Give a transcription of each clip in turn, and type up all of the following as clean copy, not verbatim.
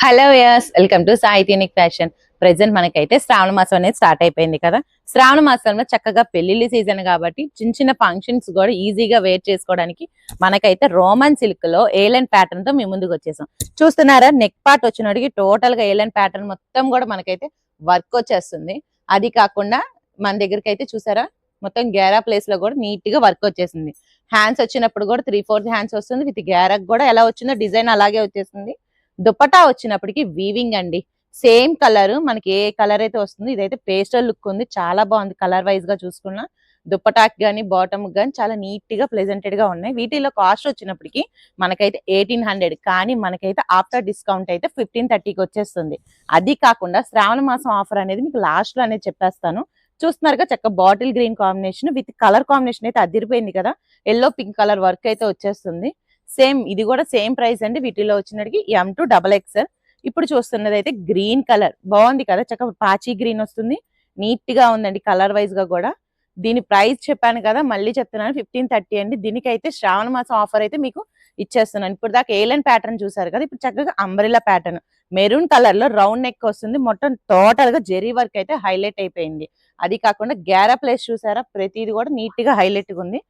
Hello yes welcome to సాయితీనిక్ fashion. Present మనకైతే శ్రావణ మాసం అనేది స్టార్ట్ అయిపోయింది కదా. శ్రావణ మాసంలో చక్కగా పెళ్లిళ్ళ సీజన్ కాబట్టి చిన్న చిన్న ఫంక్షన్స్ కూడా ఈజీగా వేర్ చేసుకోవడానికి మనకైతే రోమన్ సిల్క్ లో ఏలైన్ ప్యాటర్న్ తో మేము ముందుకు వచ్చేసాం. చూస్తున్నారా, నెక్ పార్ట్ వచ్చినడికి టోటల్ గా ఏలైన్ ప్యాటర్న్ మొత్తం కూడా మనకైతే వర్క్ వచ్చేస్తుంది. అది కాకుండా మన దగ్గరికి అయితే చూసారా, మొత్తం గ్యారా ప్లేస్ లో కూడా నీట్ గా వర్క్ వచ్చేసింది. హ్యాండ్స్ వచ్చినప్పుడు కూడా 3/4 హ్యాండ్స్ వస్తుంది. విత్ గ్యారాక్ కూడా ఎలా వచ్చిందో డిజైన్ అలాగే వచ్చేసింది. దుపట్టా వచ్చినప్పటికి వీవింగ్ అండి. సేమ్ కలర్ మనకి ఏ కలర్ అయితే వస్తుంది, ఇదైతే పేస్టల్ లుక్ ఉంది. చాలా బాగుంది కలర్ వైజ్ గా చూసుకున్నా. దుపటాకి గానీ బాటమ్ గానీ చాలా నీట్ గా ప్రెజెంటెడ్ గా ఉన్నాయి. వీటిలో కాస్ట్ వచ్చినప్పటికి మనకైతే 1800, కానీ మనకైతే ఆఫ్టర్ డిస్కౌంట్ అయితే 1530కి వచ్చేస్తుంది. అది కాకుండా శ్రావణ మాసం ఆఫర్ అనేది మీకు లాస్ట్ లో అనేది చెప్పేస్తాను. చూస్తున్నారుగా, చక్క bottle green combination with colour combination అయితే అదిరిపోయింది కదా. ఎల్లో పింక్ కలర్ వర్క్ అయితే వచ్చేస్తుంది. సేమ్ ఇది కూడా సేమ్ ప్రైస్ అండి. వీటిలో వచ్చినడికి M2XXL. ఇప్పుడు చూస్తున్నది అయితే గ్రీన్ కలర్ బాగుంది కదా, చక్కగా పాచి గ్రీన్ వస్తుంది. నీట్ గా ఉందండి కలర్ వైజ్ గా కూడా. దీని ప్రైస్ చెప్పాను కదా, మళ్ళీ చెప్తున్నాను, 1530 అండి. దీనికైతే శ్రావణ మాసం ఆఫర్ అయితే మీకు ఇచ్చేస్తున్నాను. ఇప్పుడు దాకా ఏలైన్ ప్యాటర్న్ చూసారు కదా, ఇప్పుడు చక్కగా అంబ్రెల్లా ప్యాటర్న్ మెరూన్ కలర్ లో రౌండ్ నెక్ వస్తుంది. మొత్తం టోటల్ గా జెరీ వర్క్ అయితే హైలైట్ అయిపోయింది. అది కాకుండా గ్యారా ప్లేస్ చూసారా, ప్రతిది కూడా నీట్ గా హైలైట్ గా ఉంది.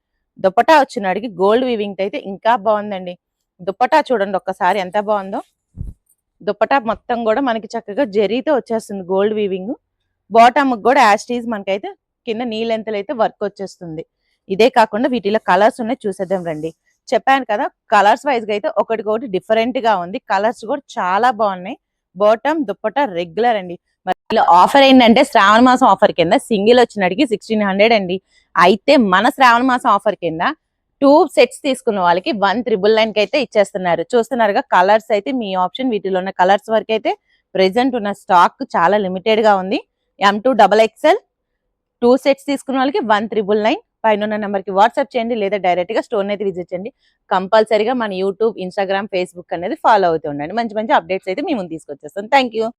దుపట్టా వచ్చినడికి గోల్డ్ వీవింగ్ అయితే ఇంకా బాగుందండి. దుపట్టా చూడండి ఒక్కసారి ఎంత బాగుందో. దుపట్టా మొత్తం కూడా మనకి చక్కగా జరీతో వచ్చేస్తుంది గోల్డ్ వీవింగ్. బాటమ్ కూడా యాస్టీజ్ మనకైతే కింద నీ లెంత్ అయితే వర్క్ వచ్చేస్తుంది. ఇదే కాకుండా వీటిలో కలర్స్ ఉన్నాయి, చూసేద్దాం రండి. చెప్పాను కదా, కలర్స్ వైజ్ గా అయితే ఒకటికొకటి డిఫరెంట్ గా ఉంది. కలర్స్ కూడా చాలా బాగున్నాయి. బాటమ్ దుపట్టా రెగ్యులర్ అండి. మరి ఆఫర్ ఏంటంటే శ్రావణ మాసం ఆఫర్ కింద సింగిల్ వచ్చినడికి 1600 అండి. అయితే మన శ్రావణ మాసం ఆఫర్ కింద 2 సెట్స్ తీసుకున్న వాళ్ళకి 1999 కి అయితే ఇచ్చేస్తున్నారు. చూస్తున్నారుగా, కలర్స్ అయితే మీ ఆప్షన్. వీటిలో ఉన్న కలర్స్ వరకు అయితే ప్రెసెంట్ ఉన్న స్టాక్ చాలా లిమిటెడ్ గా ఉంది. M2XXL 2 సెట్స్ తీసుకున్న వాళ్ళకి 1999. పైన ఉన్న నెంబర్ కి వాట్సాప్ చేయండి, లేదా డైరెక్ట్ గా స్టోర్ అయితే విజిట్ చేయండి. కంపల్సరీగా మన యూట్యూబ్, ఇన్స్టాగ్రామ్, ఫేస్బుక్ అనేది ఫాలో అవుతూ ఉండండి. మంచి మంచి అప్డేట్స్ అయితే మీ ముందు తీసుకొచ్చేస్తాం. Thank you.